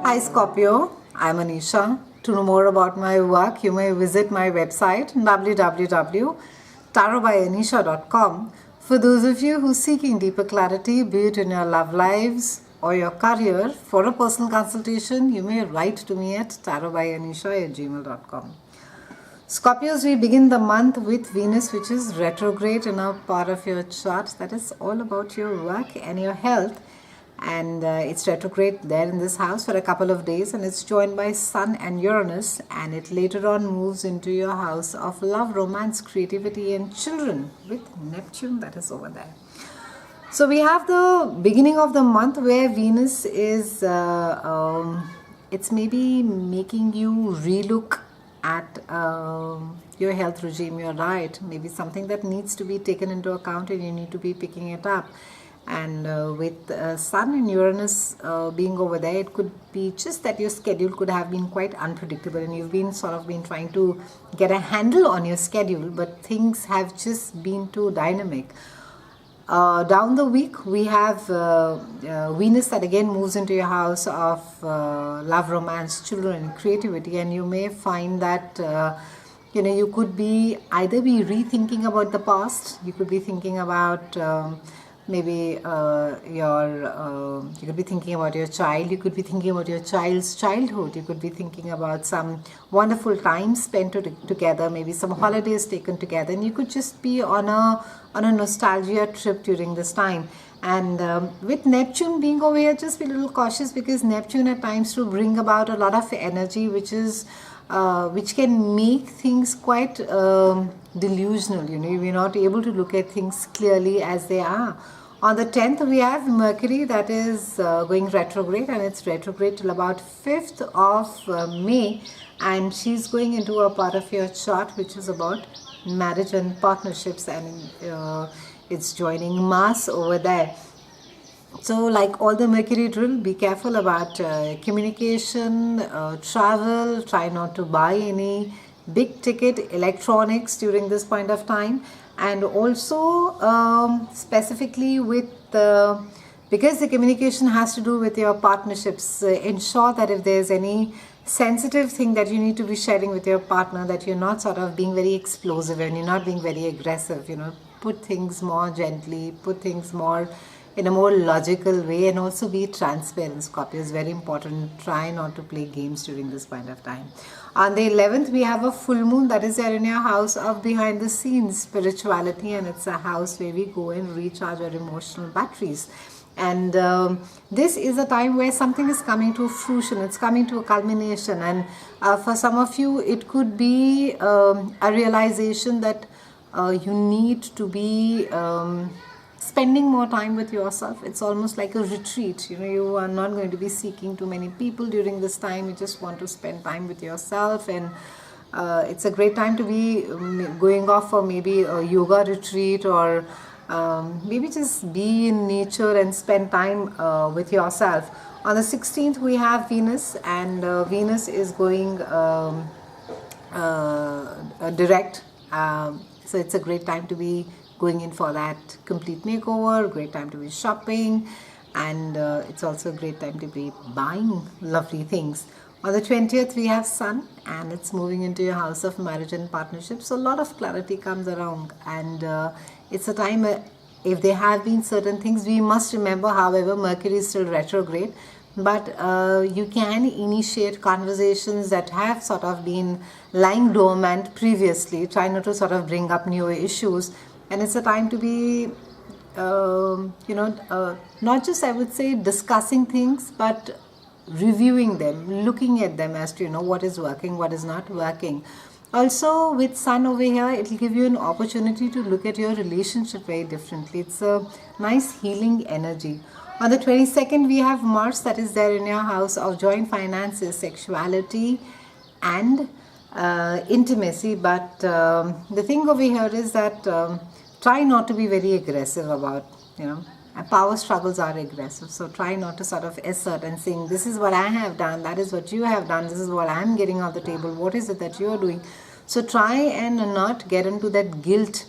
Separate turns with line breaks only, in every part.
Hi Scorpio, I'm Anisha. To know more about my work, you may visit my website www.tarotbyanisha.com. For those of you who are seeking deeper clarity, be it in your love lives or your career, for a personal consultation, you may write to me at tarotbyanisha@gmail.com. Scorpios, we begin the month with Venus, which is retrograde in a part of your chart that is all about your work and your health. And it's retrograde there in this house for a couple of days, and it's joined by Sun and Uranus, and it later on moves into your house of love, romance, creativity, and children with Neptune that is over there. So we have the beginning of the month where Venus is, it's maybe making you relook at your health regime, your diet, maybe something that needs to be taken into account and you need to be picking it up. And with Sun and Uranus being over there, it could be just that your schedule could have been quite unpredictable and you've been trying to get a handle on your schedule, but things have just been too dynamic. Down the week, we have Venus that again moves into your house of love, romance, children, and creativity, and you may find that you could be either be rethinking about the past, you could be thinking about maybe you could be thinking about your child, you could be thinking about your child's childhood, you could be thinking about some wonderful time spent together, maybe some holidays taken together, and you could just be on a nostalgia trip during this time. And with Neptune being over here, just be a little cautious, because Neptune at times to bring about a lot of energy which can make things quite delusional. We're not able to look at things clearly as they are. On the 10th, we have Mercury that is going retrograde, and it's retrograde till about 5th of May, and she's going into a part of your chart which is about marriage and partnerships, and it's joining Mars over there. So like all the Mercury drill, be careful about communication, travel, try not to buy any big ticket electronics during this point of time. And also specifically with because the communication has to do with your partnerships, ensure that if there's any sensitive thing that you need to be sharing with your partner, that you're not being very explosive and you're not being very aggressive. Put things more gently, put things more in a more logical way, and also be transparent. Scorpio is very important. Try not to play games during this point of time. On the 11th, we have a full moon that is there in your house of behind the scenes spirituality, and it's a house where we go and recharge our emotional batteries. And this is a time where something is coming to fruition, it's coming to a culmination, and for some of you it could be a realization that you need to be spending more time with yourself. It's almost like a retreat. You are not going to be seeking too many people during this time. You just want to spend time with yourself, and it's a great time to be going off for maybe a yoga retreat, or maybe just be in nature and spend time with yourself. On the 16th, we have Venus, and Venus is going direct. So it's a great time to be going in for that complete makeover, great time to be shopping, and it's also a great time to be buying lovely things. On the 20th, we have Sun, and it's moving into your house of marriage and partnership. So a lot of clarity comes around, and it's a time if there have been certain things, we must remember, however, Mercury is still retrograde, but you can initiate conversations that have been lying dormant previously. Try not to bring up new issues. And it's a time to be, not just, I would say, discussing things, but reviewing them, looking at them as to, what is working, what is not working. Also, with Sun over here, it will give you an opportunity to look at your relationship very differently. It's a nice healing energy. On the 22nd, we have Mars that is there in your house of joint finances, sexuality, and intimacy. But the thing over here is that try not to be very aggressive about, power struggles are aggressive. So try not to assert and saying, this is what I have done, that is what you have done, this is what I'm getting on the table, what is it that you're doing. So try and not get into that guilt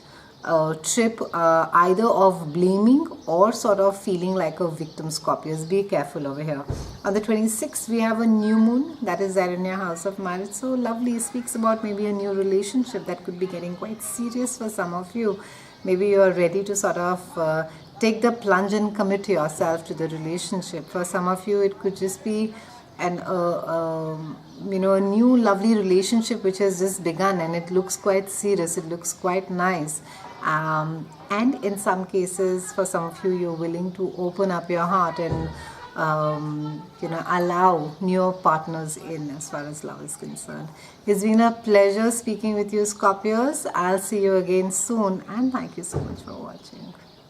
trip either of blaming or sort of feeling like a victim, Scorpios. Be careful over here. On the 26th, we have a new moon that is there in your house of marriage. So lovely. It speaks about maybe a new relationship that could be getting quite serious for some of you. Maybe you are ready to sort of take the plunge and commit yourself to the relationship. For some of you, it could just be a new lovely relationship which has just begun, and it looks quite serious, it looks quite nice, and in some cases for some of you, you're willing to open up your heart and allow new partners in as far as love is concerned. It's been a pleasure speaking with you, Scorpios. I'll see you again soon, and thank you so much for watching.